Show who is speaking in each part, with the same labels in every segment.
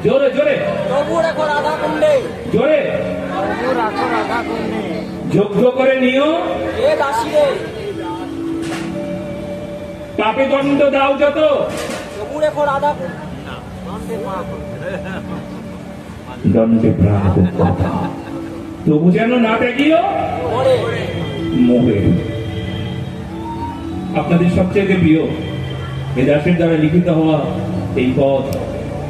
Speaker 1: জোরে জোরে জোরে যোগ্য করে নিও পাপে দণ্ড দাও যত দণ্ডে প্রাণ তবু যেন না ত্যাগিও মোহে। আপনাদের সবচেয়ে প্রিয় এ দাসের দ্বারা লিখিত হওয়া এই পথ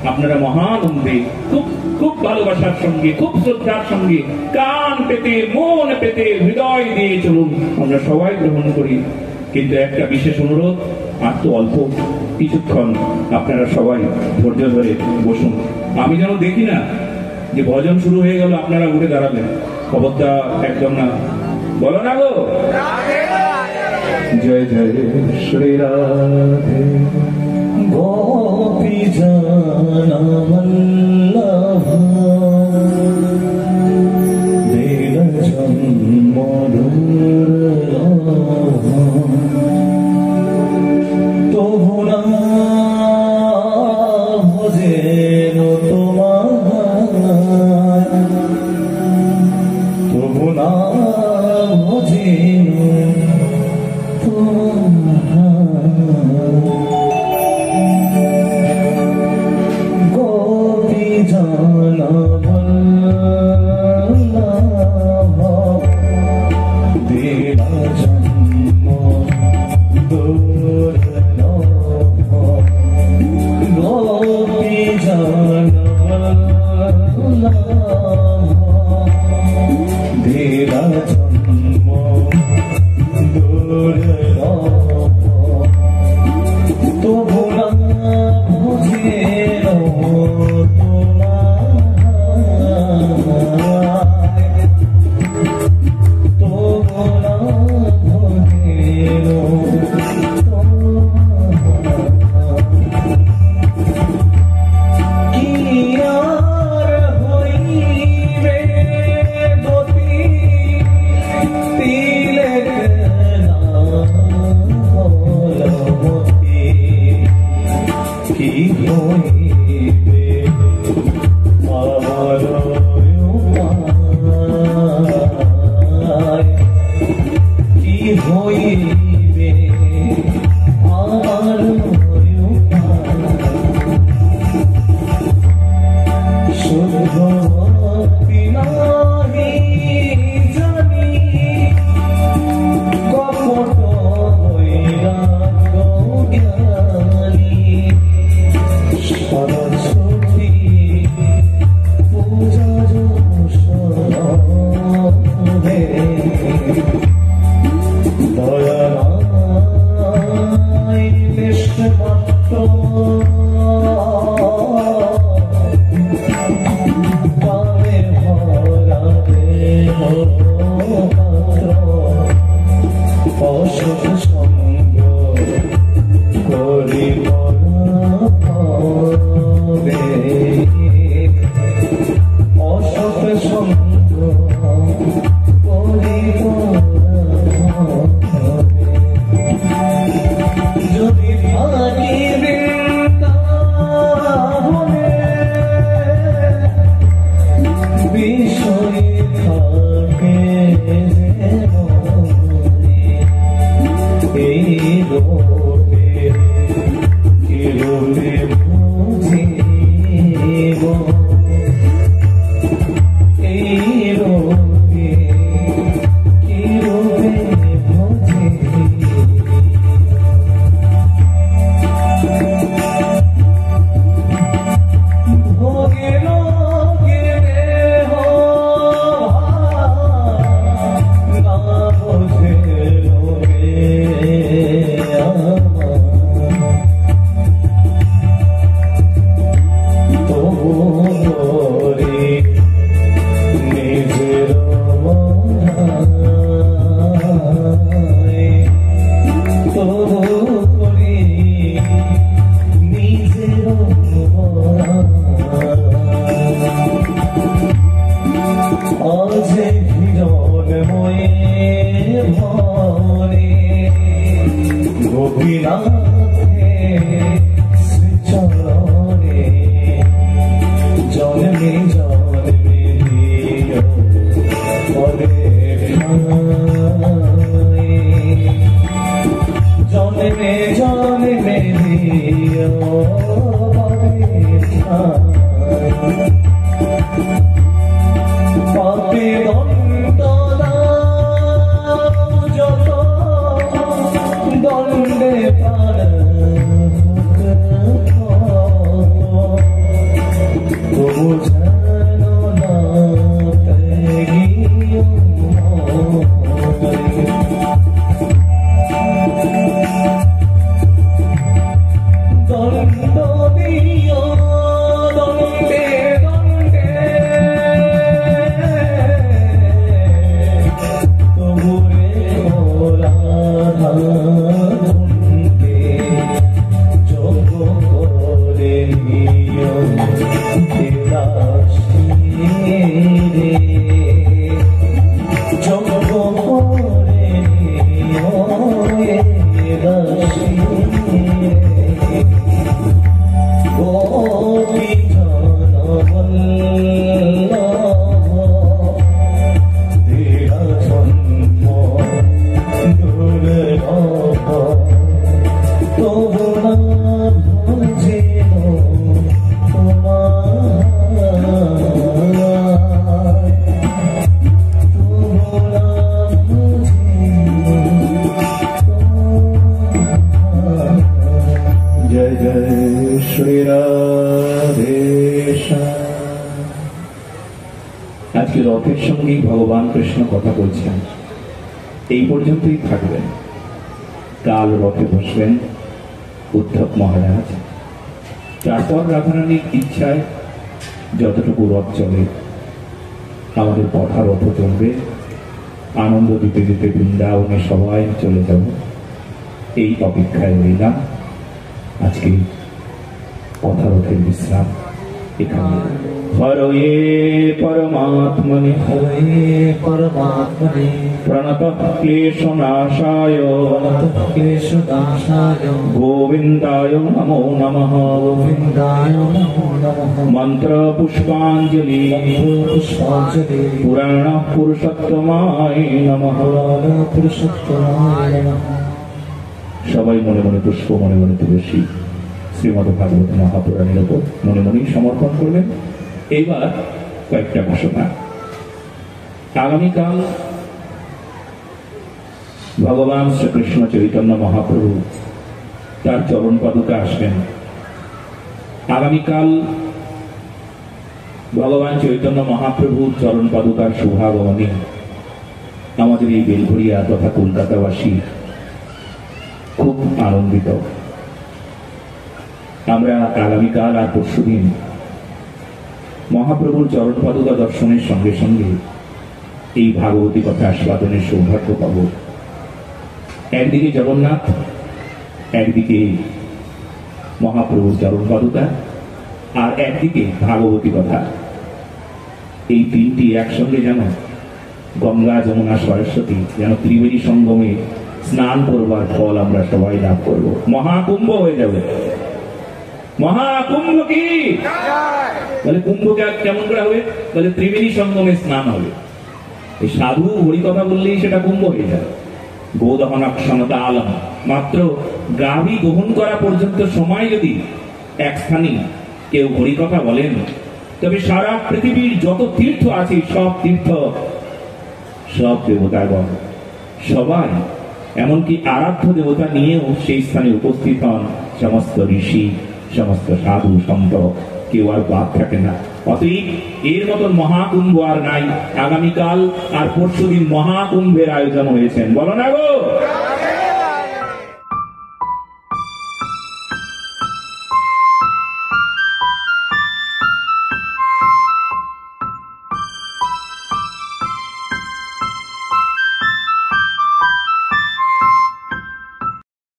Speaker 1: আপনারা মহানন্দে খুব খুব ভালোবাসার সঙ্গে খুব শ্রদ্ধার সঙ্গে কান পেতে মন পেতে হৃদয় দিয়ে চলুন, আমরা সবাই গ্রহণ করি। কিন্তু একটা বিশেষ অনুরোধ, আর তো অল্প কিছুক্ষণ আপনারা সবাই ধৈর্য ধরে বসুন। আমি যেন দেখি না যে ভজন শুরু হয়ে গেল আপনারা উঠে দাঁড়াবেন, খবরটা একদম না, বলো না গো। জয় জয় শ্রী রাধে গোপী জানা বল্লভ দেব জন্ম তবু না ভজেন তোমার, তবু না ভজেন গোপী জানা বল্লভ দেবা জন্ম দুর্লভ, গোপী জানা বল্লভ দেবা জন্ম দুর্লভ তবু না বুঝেন তবু না বুঝেন কি আর হইবে গতি তিলক কি হইবে আমার কি হইবে আমার শুদ্ধ ভক্তি নাহি জানি কপট বৈরাগ্য জ্ঞানী সরস্বতী পূজা সরবে দয়া নাই নিষ্ঠমাত্র পাবে ভরা দেহ পাত্র অসৎ সঙ্গ করি অসৎ সঙ্গ করিব যদি থাকি বৃন্দাবনে বিষয় থাকে এই লোকে কি লোকে বুঝিব এই লোকে কি লোকে ভোগে লোকে দেহ না বোঝে লোকে গোপীনাথে শ্রীচরণে রথের সঙ্গেই ভগবান কৃষ্ণ কথা বলছেন, এই পর্যন্তই থাকবেন। কাল রথে বসবেন উদ্ধব মহারাজ, তারপর রাধারানীর ইচ্ছায় যতটুকু রথ চলে আমাদের পথা রথ চলবে, আনন্দ দিতে দিতে বৃন্দাবনে সবাই চলে যাব, এই অপেক্ষায় রইলাম। আজকে পথা রথের বিশ্রাম এখানে। হরয়ে পরমাত্মনে প্রণতঃ ক্লেশনাশায় গোবিন্দায় নমো নমঃ। মন্ত্র পুষ্পাঞ্জলি পুরাণ পুরুষোত্তমায় নমঃ। সবাই মনে মনে পুষ্প, মনে মনে তুলসী শ্রীমদ ভাগবত মহাপুরাণের উপর মনে মনেই সমর্পণ করলেন। এইবার কয়েকটা ঘোষণা। আগামীকাল ভগবান শ্রীকৃষ্ণ চৈতন্য মহাপ্রভু তার চরণ পাদুকা আসবেন। আগামীকাল ভগবান চৈতন্য মহাপ্রভুর চরণ পাদুকার শুভাগমনে আমাদের এই বেলঘরিয়া তথা কলকাতাবাসী খুব আনন্দিত। আমরা আগামীকাল আর পরশুদিন মহাপ্রভুর চরণ পাদুকা দর্শনের সঙ্গে সঙ্গে এই ভাগবতী কথা আস্বাদনের সৌভাগ্য পাব। একদিকে জগন্নাথ, একদিকে মহাপ্রভুর চরণ পাদুকা, আর একদিকে ভাগবতী কথা। এই তিনটি একসঙ্গে যেন গঙ্গা, যমুনা, সরস্বতী যেন ত্রিবেণী সঙ্গমে স্নান করবার ফল আমরা সবাই লাভ করব। মহাকুম্ভ হয়ে যাবে। মহাকুম্ভ কি বলে? কুম্ভ কেমন করে হবে বলে? ত্রিবেণী সঙ্গমে স্নান হবে। এই সাধু হরি কথা বললেই সেটা কুম্ভ হয়ে যায়। গোদহনক্ষমতা আলম, মাত্র গাভী গ্রহণ করা পর্যন্ত সময় যদি এক স্থানে কেউ হরি কথা বলেন, তবে সারা পৃথিবীর যত তীর্থ আছে সব তীর্থ, সব দেবতাগণ সবাই, এমনকি আরাধ্য দেবতা নিয়েও সেই স্থানে উপস্থিত হন। সমস্ত ঋষি, সমস্ত সাধু সন্ত, কেউ আর বাদ থাকে না। অতএব এর মতন মহাকুম্ভ আর নাই। আগামীকাল আর পরশুদিন মহাকুম্ভের আয়োজন হয়েছেন, বলো না গো?